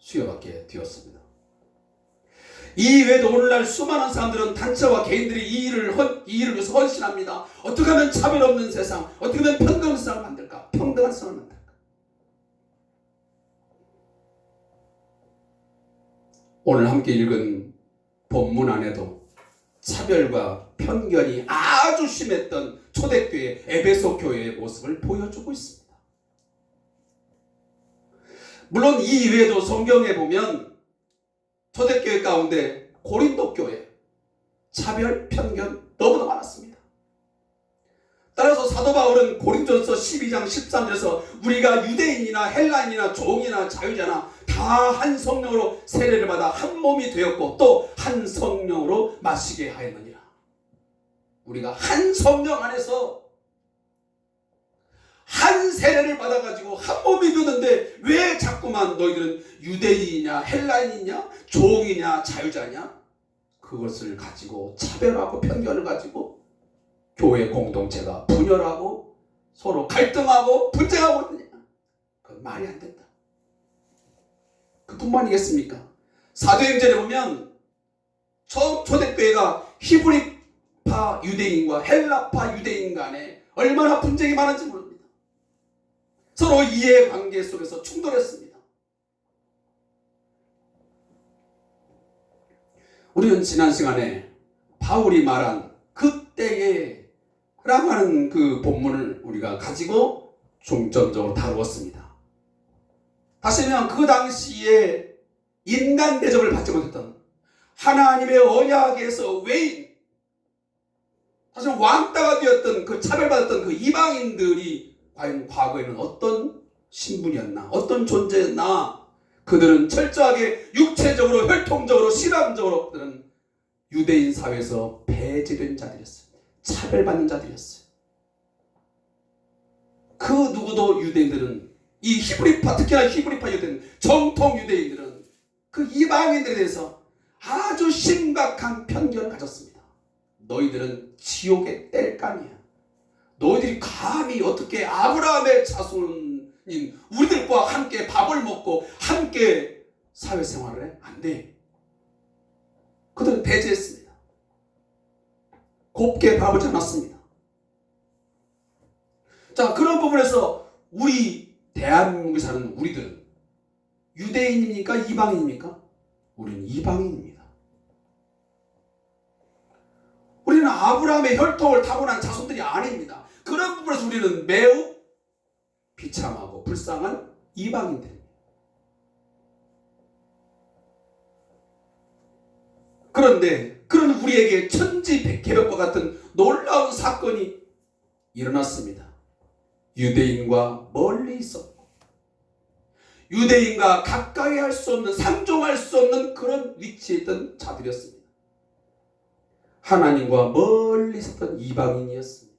수여받게 되었습니다. 이 외에도 오늘날 수많은 사람들은 단체와 개인들이 이 일을 위해서 헌신합니다. 어떻게 하면 차별 없는 세상, 어떻게 하면 평등한 세상을 만들까? 평등한 세상을 만들까? 오늘 함께 읽은 본문 안에도 차별과 편견이 아주 심했던 초대교회 에베소 교회의 모습을 보여주고 있습니다. 물론 이 이외에도 성경에 보면 초대교회 가운데 고린도 교회 차별, 편견 너무나 많았습니다. 따라서 사도 바울은 고린도전서 12장 13절에서 우리가 유대인이나 헬라인이나 종이나 자유자나 다 한 성령으로 세례를 받아 한 몸이 되었고 또 한 성령으로 마시게 하였느니라. 우리가 한 성령 안에서 한 세례를 받아가지고 한 몸이 되는데 왜 자꾸만 너희들은 유대인이냐 헬라인이냐 종이냐 자유자냐 그것을 가지고 차별하고 편견을 가지고 교회 공동체가 분열하고 서로 갈등하고 분쟁하고 있느냐. 그건 말이 안 된다. 그뿐만이겠습니까? 사도행전에 보면 처음 초대교회가 히브리파 유대인과 헬라파 유대인 간에 얼마나 분쟁이 많은지 모릅니다. 서로 이해관계 속에서 충돌했습니다. 우리는 지난 시간에 바울이 말한 그때에 라고 하는 그 본문을 우리가 가지고 중점적으로 다루었습니다. 다시 말하면 그 당시에 인간 대접을 받지 못했던 하나님의 언약에서 외인, 사실 왕따가 되었던 그 차별받았던 그 이방인들이 과연 과거에는 어떤 신분이었나, 어떤 존재였나. 그들은 철저하게 육체적으로, 혈통적으로, 신앙적으로 그들은 유대인 사회에서 배제된 자들이었어요. 차별받는 자들이었어요. 그 누구도 유대인들은 이 히브리파, 특히나 히브리파 유대인, 정통 유대인들은 그 이방인들에 대해서 아주 심각한 편견을 가졌습니다. 너희들은 지옥의 땔감이야. 너희들이 감히 어떻게 아브라함의 자손인 우리들과 함께 밥을 먹고 함께 사회생활을 해? 안 돼. 그들은 배제했습니다. 곱게 바라보지 않았습니다. 자, 그런 부분에서 우리 대한민국에 사는 우리들은 유대인입니까? 이방인입니까? 우리는 이방인입니다. 우리는 아브라함의 혈통을 타고난 자손들이 아닙니다. 그런 부분에서 우리는 매우 비참하고 불쌍한 이방인들입니다. 그런데 그런 우리에게 천지개벽과 같은 놀라운 사건이 일어났습니다. 유대인과 멀리 있었고 유대인과 가까이 할 수 없는, 상종할 수 없는 그런 위치에 있던 자들이었습니다. 하나님과 멀리 있었던 이방인이었습니다.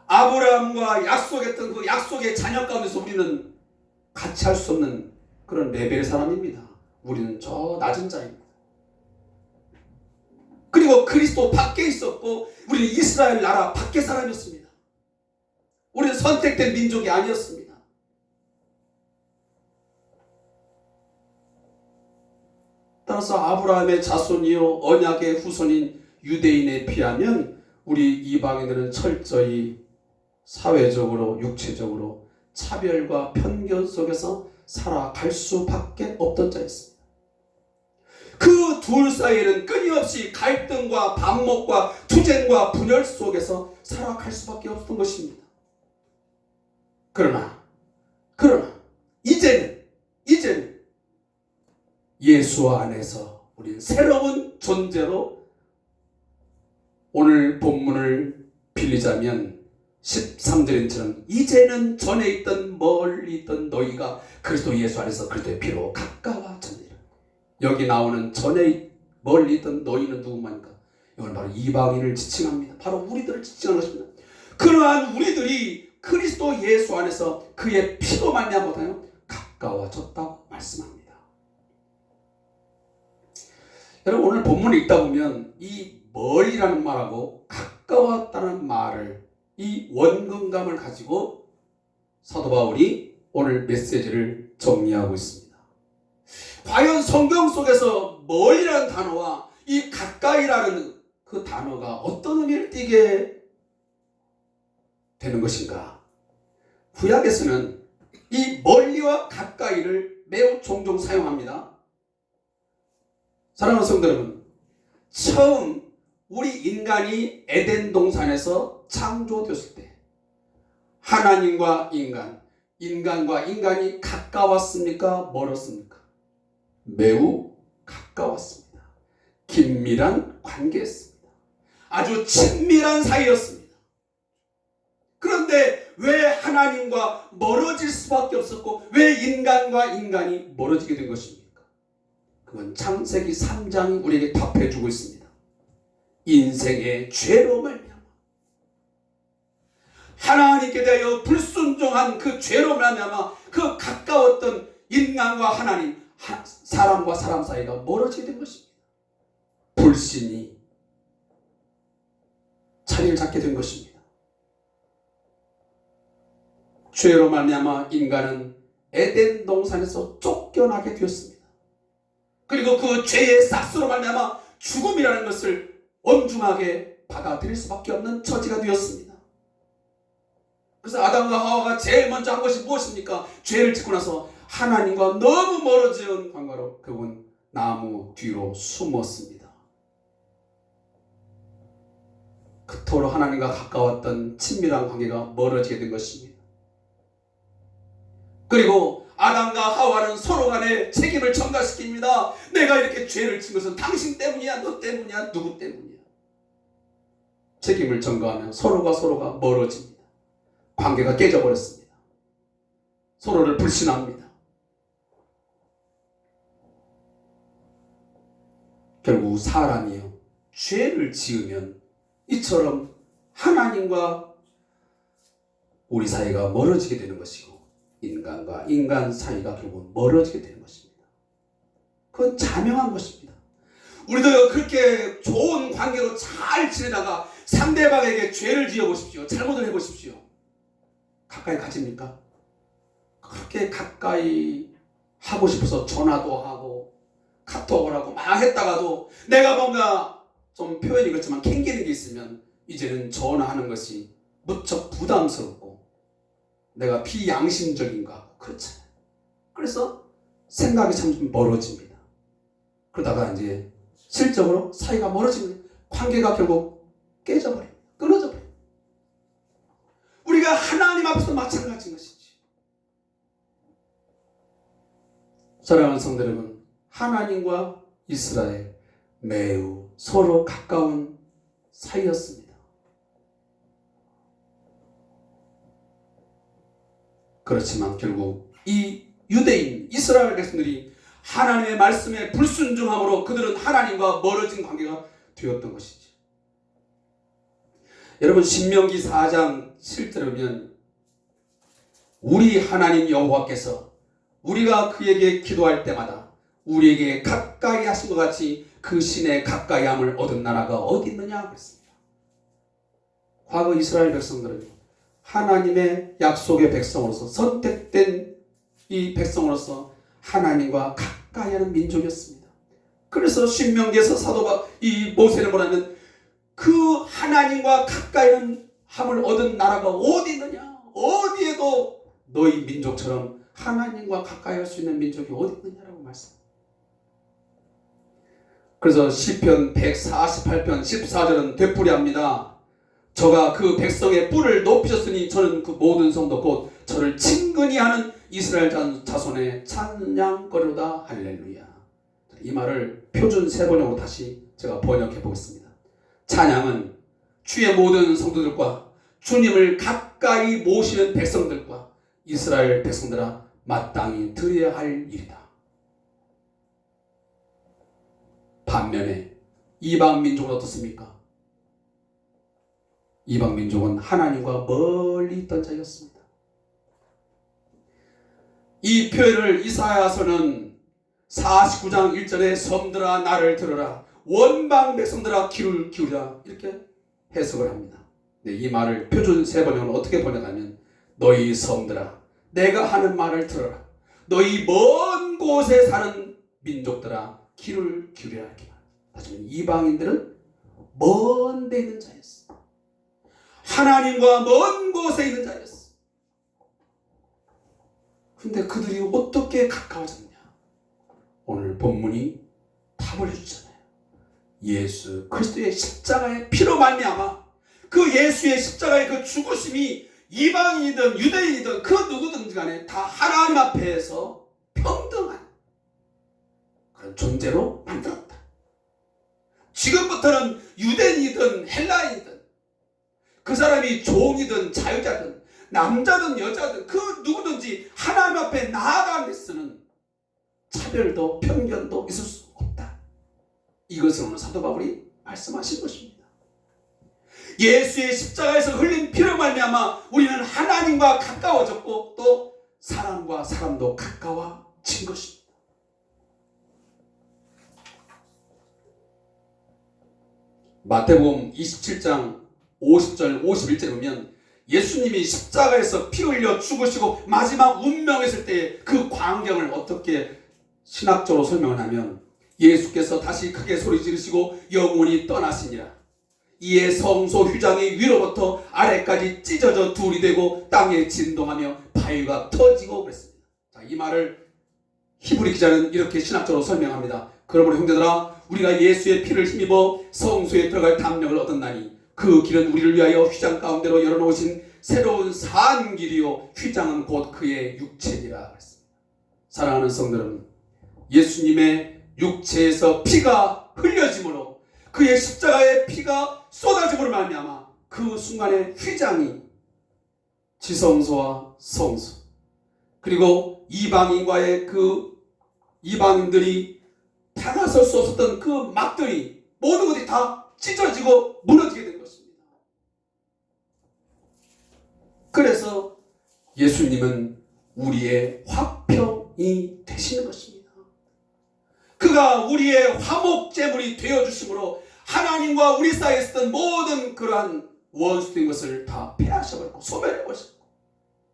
아브라함과 약속했던 그 약속의 자녀 가운데서 우리는 같이 할 수 없는 그런 레벨의 사람입니다. 우리는 저 낮은 자입니다. 그리고 그리스도 밖에 있었고 우리는 이스라엘 나라 밖의 사람이었습니다. 우리는 선택된 민족이 아니었습니다. 따라서 아브라함의 자손이요 언약의 후손인 유대인에 비하면 우리 이방인들은 철저히 사회적으로 육체적으로 차별과 편견 속에서 살아갈 수밖에 없던 자였습니다. 그 둘 사이에는 끊임없이 갈등과 반목과 투쟁과 분열 속에서 살아갈 수밖에 없었던 것입니다. 그러나 이제는 예수 안에서 우리는 새로운 존재로 오늘 본문을 빌리자면 13절인처럼 이제는 전에 있던 멀리 있던 너희가 그리스도 예수 안에서 그리스도의 피로 가까워졌느니라. 여기 나오는 전에 멀리 있던 너희는 누구만인가? 이건 바로 이방인을 지칭합니다. 바로 우리들을 지칭하는 것입니다. 그러한 우리들이 그리스도 예수 안에서 그의 피로 말미암아 가까워졌다고 말씀합니다. 여러분 오늘 본문을 읽다 보면 이 멀리라는 말하고 가까웠다는 말을 이 원근감을 가지고 사도 바울이 오늘 메시지를 정리하고 있습니다. 과연 성경 속에서 멀리라는 단어와 이 가까이라는 그 단어가 어떤 의미를 띠게 되는 것인가? 구약에서는 이 멀리와 가까이를 매우 종종 사용합니다. 사랑하는 성도 여러분, 처음 우리 인간이 에덴 동산에서 창조되었을 때 하나님과 인간과 인간이 가까웠습니까? 멀었습니까? 매우 가까웠습니다. 긴밀한 관계였습니다. 아주 친밀한 사이였습니다. 그런데 왜 하나님과 멀어질 수밖에 없었고 왜 인간과 인간이 멀어지게 된 것입니까? 그건 창세기 3장이 우리에게 답해주고 있습니다. 인생의 죄로 말미암아 하나님께 대하여 불순종한 그 죄로 말미암아 그 가까웠던 인간과 하나님, 사람과 사람 사이가 멀어지게 된 것입니다. 불신이 자리를 잡게 된 것입니다. 죄로 말미암아 인간은 에덴 동산에서 쫓겨나게 되었습니다. 그리고 그 죄의 싹수로 말미암아 죽음이라는 것을 엄중하게 받아들일 수밖에 없는 처지가 되었습니다. 그래서 아담과 하와가 제일 먼저 한 것이 무엇입니까? 죄를 짓고 나서 하나님과 너무 멀어진 관계로 그분 나무 뒤로 숨었습니다. 그토록 하나님과 가까웠던 친밀한 관계가 멀어지게 된 것입니다. 그리고 아담과 하와는 서로 간에 책임을 전가시킵니다. 내가 이렇게 죄를 진 것은 당신 때문이야, 너 때문이야, 누구 때문이야. 책임을 전가하면 서로가 멀어집니다. 관계가 깨져버렸습니다. 서로를 불신합니다. 결국 사람이요, 죄를 지으면 이처럼 하나님과 우리 사이가 멀어지게 되는 것이고 인간과 인간 사이가 결국 멀어지게 되는 것입니다. 그건 자명한 것입니다. 우리도 그렇게 좋은 관계로 잘 지내다가 상대방에게 죄를 지어보십시오. 잘못을 해보십시오. 가까이 가집니까? 그렇게 가까이 하고 싶어서 전화도 하고 카톡을 하고 막 했다가도 내가 뭔가 좀 표현이 그렇지만 캥기는 게 있으면 이제는 전화하는 것이 무척 부담스럽고 내가 비양심적인가 그렇잖아요. 그래서 생각이 참 좀 멀어집니다. 그러다가 이제 실적으로 사이가 멀어지면 관계가 결국 깨져버립니다. 끊어져 버립니다. 우리가 하나님 앞에서 마찬가지인 것이지. 사랑하는 성도 여러분, 하나님과 이스라엘 매우 서로 가까운 사이였습니다. 그렇지만 결국 이 유대인 이스라엘 백성들이 하나님의 말씀에 불순종함으로 그들은 하나님과 멀어진 관계가 되었던 것이죠. 여러분 신명기 4장 7절에 보면 우리 하나님 여호와께서 우리가 그에게 기도할 때마다 우리에게 가까이 하신 것 같이 그 신의 가까이함을 얻은 나라가 어디 있느냐 그랬습니다. 과거 이스라엘 백성들은 하나님의 약속의 백성으로서 선택된 이 백성으로서 하나님과 가까이 하는 민족이었습니다. 그래서 신명기에서 사도가 이 모세를 보라면 그 하나님과 가까이 함을 얻은 나라가 어디 있느냐, 어디에도 너희 민족처럼 하나님과 가까이 할 수 있는 민족이 어디 있느냐라고 말씀합니다. 그래서 시편 148편 14절은 되풀이합니다. 저가 그 백성의 뿔을 높이셨으니 저는 그 모든 성도 곧 저를 친근히 하는 이스라엘 자손의 찬양거리로다 할렐루야. 이 말을 표준 세번역으로 다시 제가 번역해 보겠습니다. 찬양은 주의 모든 성도들과 주님을 가까이 모시는 백성들과 이스라엘 백성들아 마땅히 드려야 할 일이다. 반면에 이방 민족은 어떻습니까? 이방 민족은 하나님과 멀리 있던 자였습니다. 이 표현을 이사야서는 49장 1절에 섬들아 나를 들으라 원방 백성들아 귀를 기울이라 이렇게 해석을 합니다. 이 말을 표준 세번역은 어떻게 번역하면 너희 섬들아 내가 하는 말을 들어라. 너희 먼 곳에 사는 민족들아 귀를 기울여라. 이렇게 말. 하지만 이방인들은 먼 데 있는 자였어. 하나님과 먼 곳에 있는 자였어. 근데 그들이 어떻게 가까워졌냐? 오늘 본문이 답을 해주잖아요. 예수 그리스도의 십자가의 피로 말미암아 그 예수의 십자가의 그 죽으심이 이방인이든 유대인이든 그 누구든지 간에 다 하나님 앞에서 평등한 그런 존재로 만들었다. 지금부터는 유대인이든 헬라인이든 그 사람이 종이든 자유자든 남자든 여자든 그 누구든지 하나님 앞에 나아가는 데서는 차별도 편견도 있을 수 없다. 이것을 오늘 사도 바울이 말씀하신 것입니다. 예수의 십자가에서 흘린 피로 말미암아 우리는 하나님과 가까워졌고 또 사람과 사람도 가까워진 것입니다. 마태복음 27장 50절 51절에 보면 예수님이 십자가에서 피 흘려 죽으시고 마지막 운명했을 때의 그 광경을 어떻게 신학적으로 설명을 하면 예수께서 다시 크게 소리 지르시고 영원히 떠나시니라. 이에 성소 휘장이 위로부터 아래까지 찢어져 둘이 되고 땅에 진동하며 바위가 터지고 그랬습니다. 자, 이 말을 히브리 기자는 이렇게 신학적으로 설명합니다. 그러므로 형제들아 우리가 예수의 피를 힘입어 성소에 들어갈 담력을 얻었나니 그 길은 우리를 위하여 휘장 가운데로 열어놓으신 새로운 산 길이요 휘장은 곧 그의 육체니라 그랬습니다. 사랑하는 성도는 예수님의 육체에서 피가 흘려짐으로 그의 십자가의 피가 쏟아짐으로 말미암아 그 순간에 휘장이 지성소와 성소 그리고 이방인과의 그 이방인들이 다가설 수 없었던 그 막들이 모든 것이 다 찢어지고 무너지게 된 것입니다. 그래서 예수님은 우리의 화평이 되시는 것입니다. 그가 우리의 화목제물이 되어주심으로 하나님과 우리 사이에 있었던 모든 그러한 원수된 것을 다 패하셔버렸고 소멸해버렸고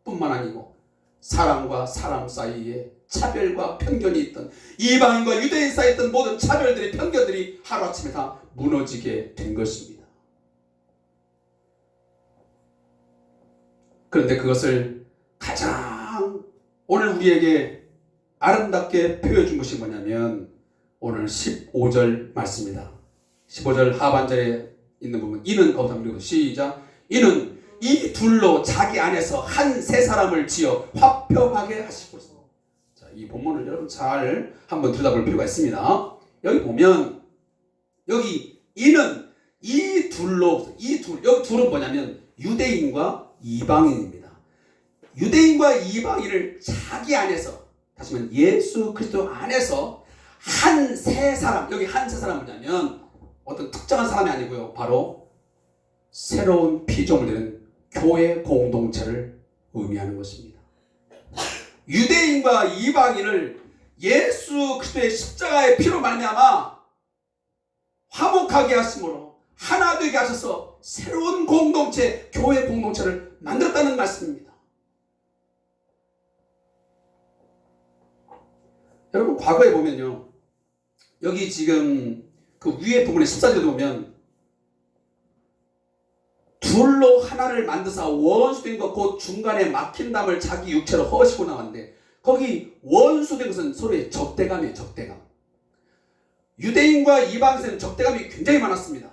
뿐만 아니고 사람과 사람 사이에 차별과 편견이 있던 이방인과 유대인 사이에 있던 모든 차별들이 편견들이 하루아침에 다 무너지게 된 것입니다. 그런데 그것을 가장 오늘 우리에게 아름답게 표현해 준 것이 뭐냐면 오늘 15절 말씀입니다. 15절 하반절에 있는 부분 이는 거듭 시작 이는 이 둘로 자기 안에서 한 세 사람을 지어 화평하게 하시고 있습니다. 자, 이 본문을 여러분 잘 한번 들여다볼 필요가 있습니다. 여기 보면 여기 이는 이 둘로 여기 둘은 뭐냐면 유대인과 이방인입니다. 유대인과 이방인을 자기 안에서 다시 말하면 예수 그리스도 안에서 한 세 사람 여기 한 세 사람 뭐냐면 어떤 특정한 사람이 아니고요. 바로 새로운 피조물 되는 교회 공동체를 의미하는 것입니다. 유대인과 이방인을 예수 그리스도의 십자가의 피로 말미암아 화목하게 하심으로 하나 되게 하셔서 새로운 공동체, 교회 공동체를 만들었다는 말씀입니다. 여러분 과거에 보면요. 여기 지금 그 위에 부분에 14절에 보면 둘로 하나를 만드사 원수된 것 곧 중간에 막힌 담을 자기 육체로 허시고 나왔는데 거기 원수된 것은 서로의 적대감이에요. 적대감. 유대인과 이방인은 적대감이 굉장히 많았습니다.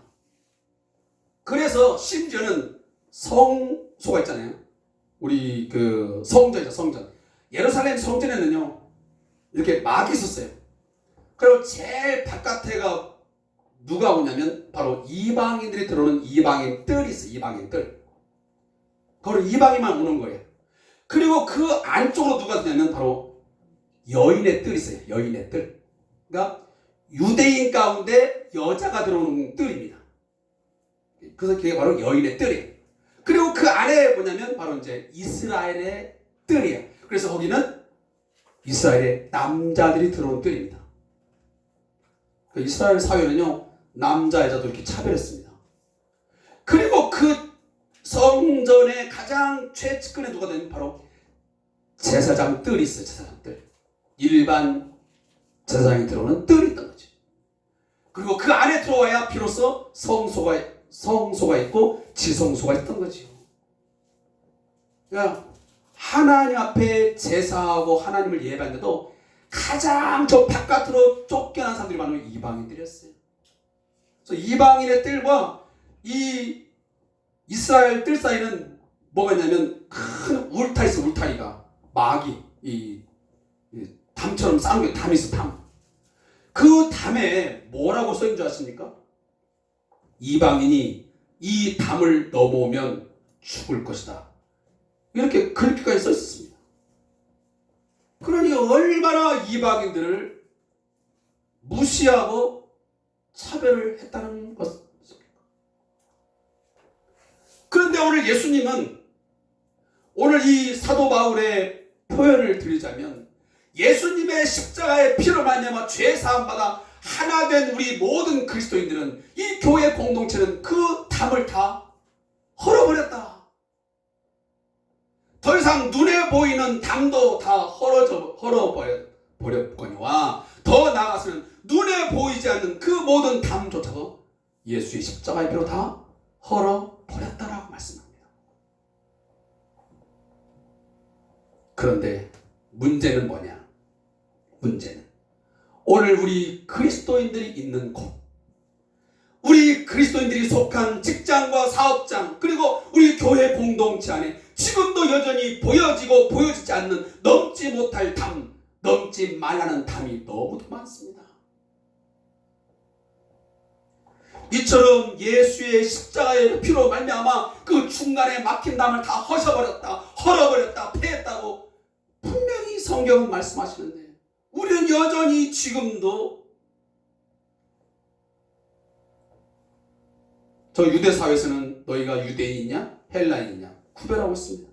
그래서 심지어는 성소가 있잖아요. 우리 그 성전이죠. 성전. 예루살렘 성전에는요. 이렇게 막이 있었어요. 그리고 제일 바깥에가 누가 오냐면 바로 이방인들이 들어오는 이방인 뜰이 있어요. 이방인 뜰. 바로 이방인만 오는 거예요. 그리고 그 안쪽으로 누가 드냐면 바로 여인의 뜰이 있어요. 여인의 뜰. 그러니까 유대인 가운데 여자가 들어오는 뜰입니다. 그래서 그게 바로 여인의 뜰이에요. 그리고 그 안에 뭐냐면 바로 이제 이스라엘의 뜰이에요. 그래서 거기는 이스라엘의 남자들이 들어온 뜰입니다. 그 이스라엘 사회는요. 남자 여자도 이렇게 차별했습니다. 그리고 그 성전의 가장 최측근에 누가 되면 바로 제사장 뜰이 있어요. 제사장 뜰. 일반 제사장이 들어오는 뜰이 있던 거죠. 그리고 그 안에 들어와야 비로소 성소가 있고 지성소가 있던 거죠. 그러니까 하나님 앞에 제사하고 하나님을 예배하는데도 가장 저 바깥으로 쫓겨난 사람들이 바로 이방인들이었어요. 그래서 이방인의 뜰과 이 이스라엘 뜰 사이는 뭐가 있냐면 큰 울타리 있어. 울타리가 막이 이 담처럼 쌓은 게 담이 있어. 담. 그 담에 뭐라고 써있는 줄 아십니까? 이방인이 이 담을 넘어오면 죽을 것이다. 이렇게 글귀까지 써 있었습니다. 그러니 얼마나 이방인들을 무시하고 차별을 했다는 것입니까? 그런데 오늘 예수님은 오늘 이 사도 바울의 표현을 드리자면 예수님의 십자가의 피로 말미암아 죄 사함 받아 하나 된 우리 모든 그리스도인들은 이 교회 공동체는 그 담을 다 헐어버렸다. 더 이상 눈에 보이는 담도 다 헐어버렸거니와 더 나아가서는 눈에 보이지 않는 그 모든 담조차도 예수의 십자가의 피로 다 헐어버렸다라고 말씀합니다. 그런데 문제는 뭐냐? 문제는 오늘 우리 그리스도인들이 있는 곳, 우리 그리스도인들이 속한 직장과 사업장, 그리고 우리 교회 공동체 안에 지금도 여전히 보여지고 보여지지 않는 넘지 못할 담, 넘지 말라는 담이 너무도 많습니다. 이처럼 예수의 십자가의 피로 말미암아 그 중간에 막힌 담을 다 헐어버렸다, 패했다고 분명히 성경은 말씀하시는데 우리는 여전히 지금도 저 유대 사회에서는 너희가 유대인이냐 헬라인이냐 구별하고 있습니다.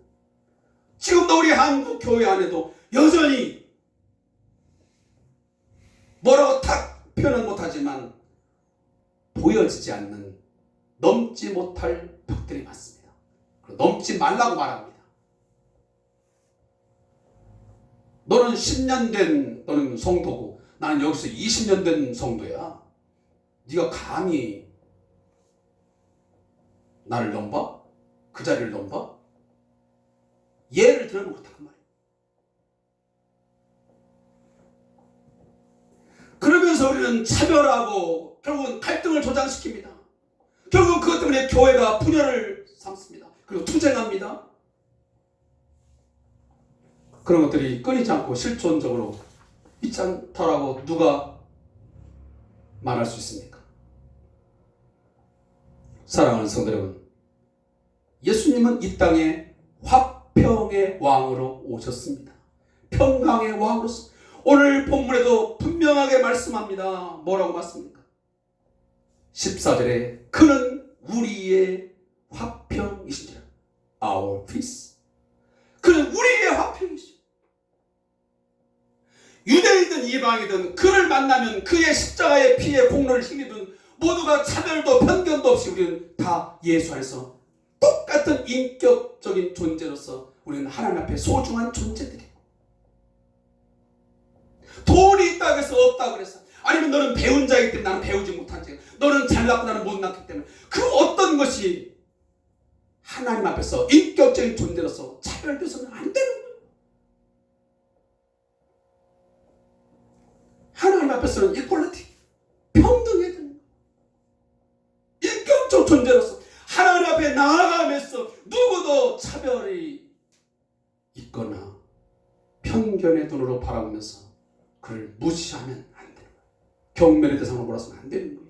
지금도 우리 한국 교회 안에도 여전히 뭐라고 탁 표현은 못하지만 보여지지 않는 넘지 못할 벽들이 많습니다. 넘지 말라고 말합니다. 너는 10년 된 너는 성도고 나는 여기서 20년 된 성도야. 네가 감히 나를 넘봐? 그 자리를 넘봐? 예를 들어놓고 그 말이야. 그러면서 우리는 차별하고 결국은 갈등을 조장시킵니다. 결국 그것 때문에 교회가 분열을 삼습니다. 그리고 투쟁합니다. 그런 것들이 끊이지 않고 실존적으로 있지 않다라고 누가 말할 수 있습니까? 사랑하는 성도 여러분, 예수님은 이 땅에 화평의 왕으로 오셨습니다. 평강의 왕으로서 오늘 본문에도 분명하게 말씀합니다. 뭐라고 말씀합니까? 14절에 그는 우리의 화평이시니라. Our peace. 그는 우리의 화평이시오. 유대이든 이방이든 그를 만나면 그의 십자가의 피의 공로를 힘입은 모두가 차별도 편견도 없이 우리는 다 예수 안에서 똑같은 인격적인 존재로서 우리는 하나님 앞에 소중한 존재들이에요. 돈이 있다고 해서 없다고 그래서 아니면 너는 배운 자이기 때문에 나는 배우지 못한 자이기 때문에 너는 잘났고 나는 못났기 때문에 그 어떤 것이 하나님 앞에서 인격적인 존재로서 차별돼서는 안 되는 거예요. 하나님 앞에서는 이퀄리티, 평등해야 되는 거예요. 인격적 존재로서 하나님 앞에 나아가면서 누구도 차별이 있거나 편견의 눈으로 바라보면서 그를 무시하면 안 되는 거예요. 경멸의 대상으로 몰아서는 안 되는 거예요.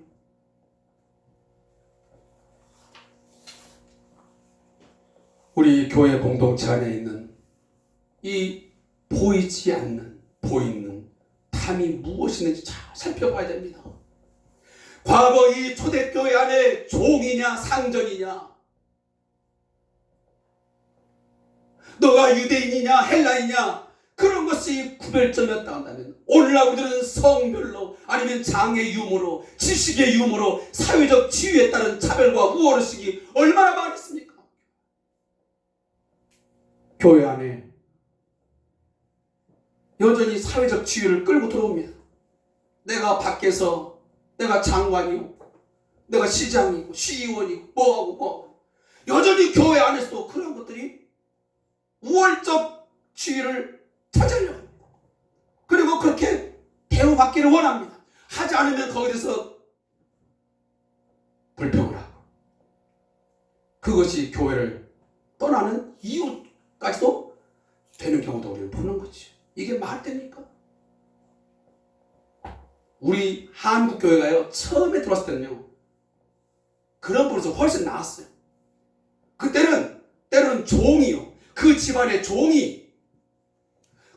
우리 교회 공동체 안에 있는 이 보이지 않는, 보이는 담이 무엇이는지 잘 살펴봐야 됩니다. 과거 이 초대교회 안에 종이냐 상전이냐, 너가 유대인이냐 헬라이냐 그런 것이 구별점이었다 한다면 오늘날 우리들은 성별로 아니면 장의 유무로 지식의 유무로 사회적 지위에 따른 차별과 우월의식이 얼마나 많이 있습니까? 교회 안에 여전히 사회적 지위를 끌고 들어옵니다. 내가 밖에서 내가 장관이고 내가 시장이고 시의원이고 뭐하고 여전히 교회 안에서도 그런 것들이 우월적 지위를 차지하려고 합니다. 그리고 그렇게 대우받기를 원합니다. 하지 않으면 거기에 대해서 불평을 하고 그것이 교회를 떠나는 이유까지도 되는 경우도 우리는 보는 거지. 이게 말 됩니까? 우리 한국교회가요 처음에 들어왔을 때는요 그런 부분에서 훨씬 나았어요. 그때는 때로는 종이요 그 집안의 종이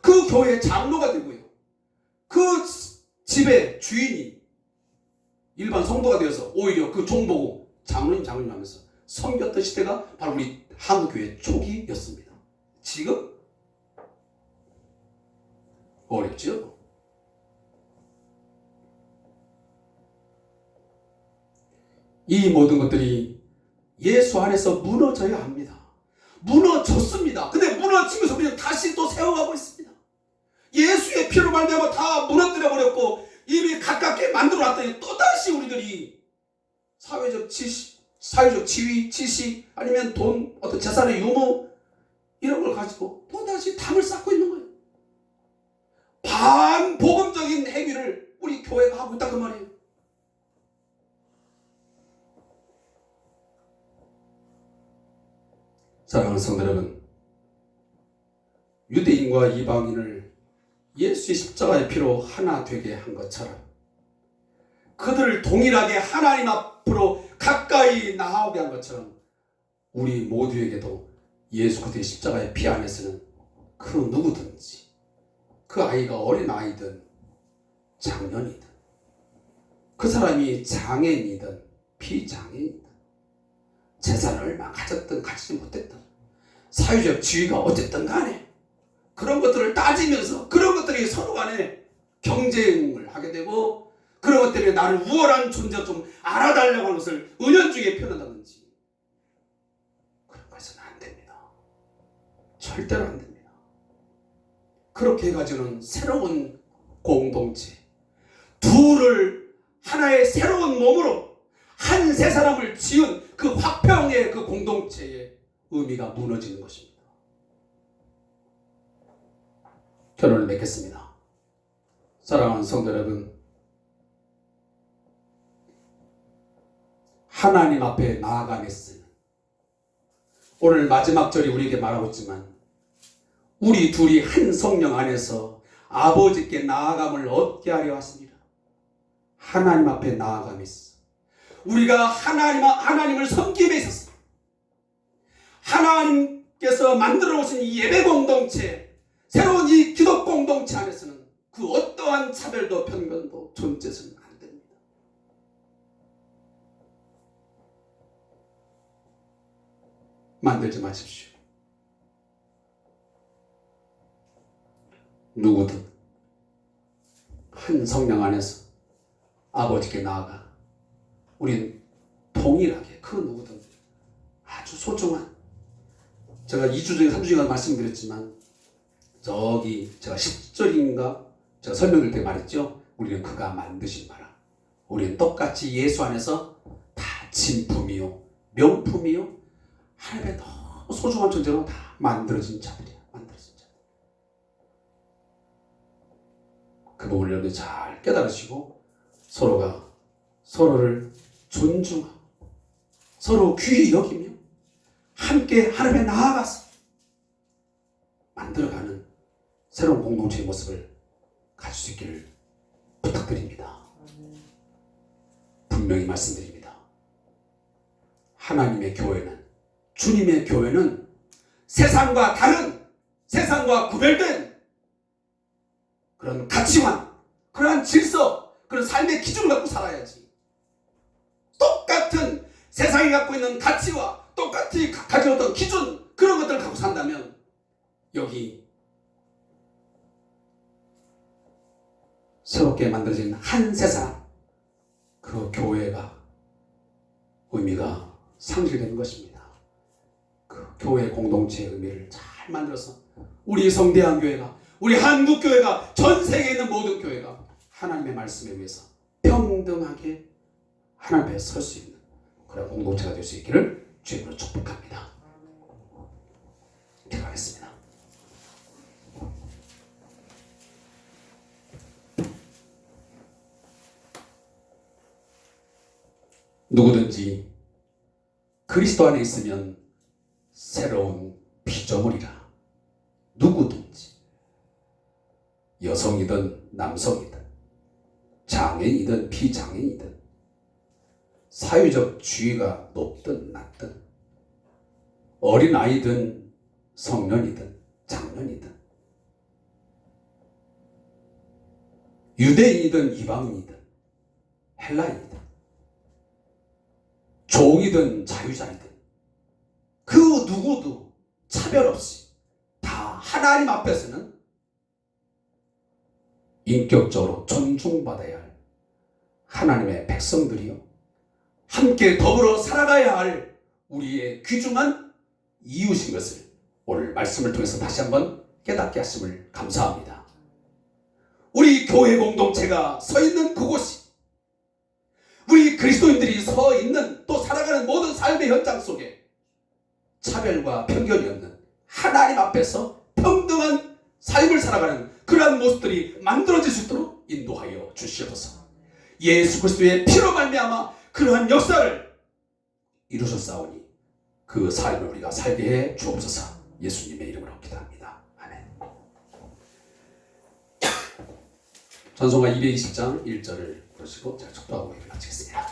그 교회의 장로가 되고요 그 집의 주인이 일반 성도가 되어서 오히려 그 종 보고 장로님 하면서 섬겼던 시대가 바로 우리 한국교회 초기였습니다. 지금 어렵죠? 이 모든 것들이 예수 안에서 무너져야 합니다. 무너졌습니다. 근데 무너지면서 우리는 다시 또 세워가고 있습니다. 예수의 피로 말미암아 다 무너뜨려 버렸고 이미 가깝게 만들어놨더니 또다시 우리들이 사회적 지위, 지식 아니면 돈, 어떤 재산의 유무 이런 걸 가지고 또다시 담을 쌓고 있는 거예요. 반복음적인 행위를 우리 교회가 하고 있다 그 말이에요. 사랑하는 성도 여러분, 유대인과 이방인을 예수의 십자가의 피로 하나 되게 한 것처럼 그들을 동일하게 하나님 앞으로 가까이 나아오게 한 것처럼 우리 모두에게도 예수 그리스도의 십자가의 피 안에서는 그 누구든지 그 아이가 어린아이든 장년이든 그 사람이 장애인이든 비장애인이든 재산을 얼마 가졌든 가지지 못했든 사회적 지위가 어쨌든 간에 그런 것들을 따지면서 그런 것들이 서로 간에 경쟁을 하게 되고 그런 것 때문에 나를 우월한 존재로 좀 알아달라고 하는 것을 은연중에 표현한다든지 그런 것은 안 됩니다. 절대로 안 됩니다. 그렇게 해가지고는 새로운 공동체 둘을 하나의 새로운 몸으로 한 세 사람을 지은 그 화평의 그 공동체의 의미가 무너지는 것입니다. 결론을 맺겠습니다. 사랑하는 성도 여러분, 하나님 앞에 나아가겠으니 오늘 마지막 절이 우리에게 말하고 있지만 우리 둘이 한 성령 안에서 아버지께 나아감을 얻게 하려 하십니다. 하나님 앞에 나아감이 있어. 우리가 하나님을 섬김에 있어서 하나님께서 만들어 오신 이 예배 공동체, 새로운 이 기독 공동체 안에서는 그 어떠한 차별도 편견도 존재해서는 안 됩니다. 만들지 마십시오. 누구든 한 성령 안에서 아버지께 나아가 우린 동일하게 그 누구든 아주 소중한, 제가 2주 전에 3주 전에 말씀드렸지만 저기 제가 10절인가 제가 설명드릴 때 말했죠. 우리는 그가 만드신 바라. 우리는 똑같이 예수 안에서 다 진품이요 명품이요 하나님의 너무 소중한 존재로 다 만들어진 자들이야. 만들어진 자들. 그 부분을 여러분이 잘 깨달으시고 서로가 서로를 존중하고 서로 귀히 여기며 함께 하나님에 나아가서 만들어가는 새로운 공동체의 모습을 가질 수 있기를 부탁드립니다. 분명히 말씀드립니다. 하나님의 교회는, 주님의 교회는 세상과 다른, 세상과 구별된 그런 가치관, 그러한 질서, 그런 삶의 기준을 갖고 살아야지. 똑같은 세상이 갖고 있는 가치와 똑같이 가진 어떤 기준, 그런 것들을 갖고 산다면 여기 새롭게 만들어진 한 세상, 그 교회가 의미가 상실되는 것입니다. 그 교회 공동체의 의미를 잘 만들어서 우리 성대한 교회가 우리 한국교회가, 전 세계에 있는 모든 교회가 하나님의 말씀에 의해서 평등하게 하나님 앞에 설 수 있는 그런 공동체가 될 수 있기를 주님으로 축복합니다. 기도하겠습니다. 누구든지 그리스도 안에 있으면 새로운 피조물이라. 누구든지, 여성이든 남성이든 장애인이든 비장애인이든 사회적 지위가 높든 낮든 어린아이든 성년이든 장년이든 유대인이든 이방인이든 헬라인이든 종이든 자유자이든 그 누구도 차별 없이 다 하나님 앞에서는 인격적으로 존중받아야 할 하나님의 백성들이요, 함께 더불어 살아가야 할 우리의 귀중한 이웃인 것을 오늘 말씀을 통해서 다시 한번 깨닫게 하심을 감사합니다. 우리 교회 공동체가 서 있는 그곳이, 우리 그리스도인들이 서 있는 또 살아가는 모든 삶의 현장 속에 차별과 편견이 없는 하나님 앞에서 평등한 삶을 살아가는 그러한 모습들이 만들어질 수 있도록 인도하여 주시옵소서. 예수 그리스도의 피로 말미암아 그러한 역사를 이루셨사오니 그 삶을 우리가 살게 해 주옵소서. 예수님의 이름으로 기도합니다. 아멘. 찬송가 220장 1절을 부르시고 제가 축도하고 예배 마치겠습니다.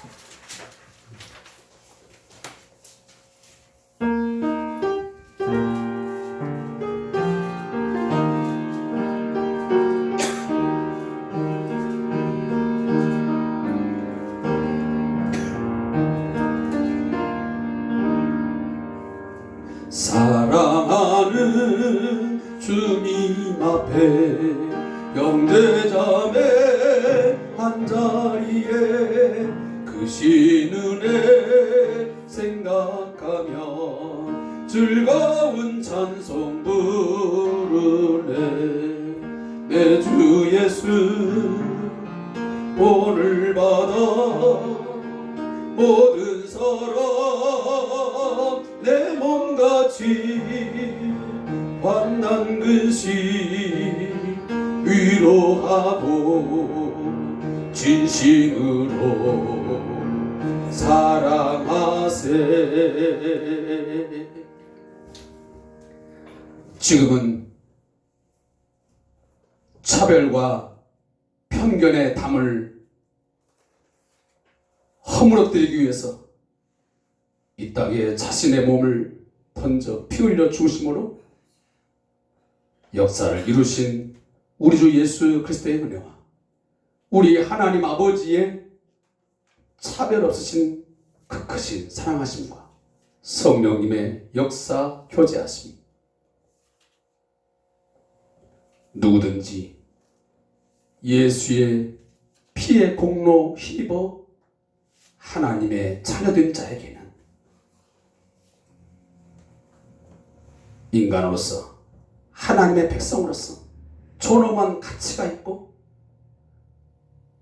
사랑하는 주님 앞에 형제자매 한자리에 크신 은혜 생각하며 즐거운 찬송 부르네. 내 주 예수 본을 받아 모든 사람 내 몸같이 환난 근심 위로하고 진심으로 사랑하세. 지금은 차별과 편견의 담을 허물어뜨리기 위해서 이 땅에 자신의 몸을 던져 피 흘려 죽으심으로 역사를 이루신 우리 주 예수 그리스도의 은혜와 우리 하나님 아버지의 차별 없으신 그 크신 사랑하심과 성령님의 역사 교제하심, 누구든지 예수의 피의 공로 힘입어 하나님의 자녀된 자에게는 인간으로서 하나님의 백성으로서 존엄한 가치가 있고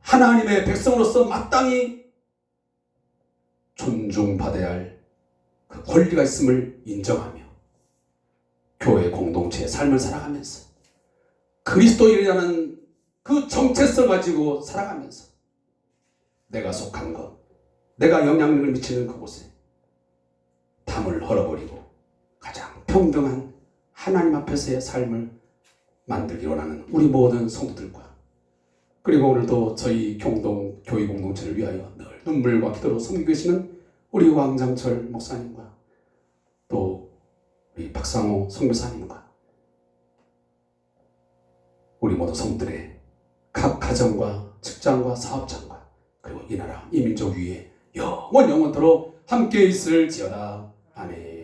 하나님의 백성으로서 마땅히 존중받아야 할 그 권리가 있음을 인정하며 교회 공동체의 삶을 살아가면서 그리스도인이라는 그 정체성을 가지고 살아가면서 내가 속한 것, 내가 영향력을 미치는 그곳에 담을 헐어버리고 가장 평등한 하나님 앞에서의 삶을 만들기 원하는 우리 모든 성도들과, 그리고 오늘도 저희 교회 공동체를 위하여 늘 눈물과 기도로 섬기고 계시는 우리 왕장철 목사님과 또 우리 박상호 선교사님과 우리 모든 성도들의 각 가정과 직장과 사업장과 그리고 이 나라 이 민족 위에 영원토록 함께 있을지어다. 아멘.